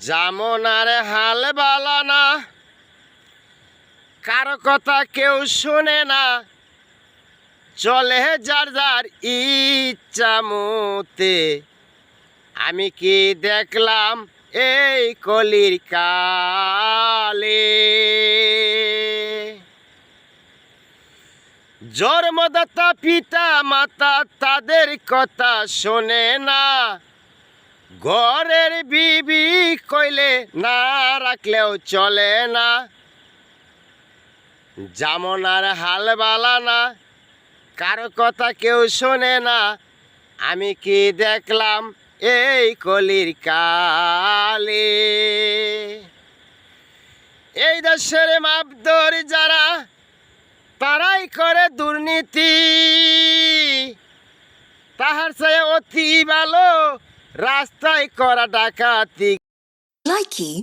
যেমন আর হাল বালা না, কারো কথা কেউ শোনে না, চলে যার যার ইচ্ছা মতে। আমি কি দেখলাম এই কলির কালে, জন্মদাতা পিতা মাতা তাদের কথা শোনে না, ঘরের বিবি কইলে না রাখলেও চলে না। যেমন আর হাল বালা না, কারো কথা কেউ শোনে না, আমি কি দেখলাম এই কলির কালে। এই দেশের মাপদর যারা, তারাই করে দুর্নীতি, তাহার চেয়ে অতি ভালো রাস্তায় করা ডাকাতি। Likey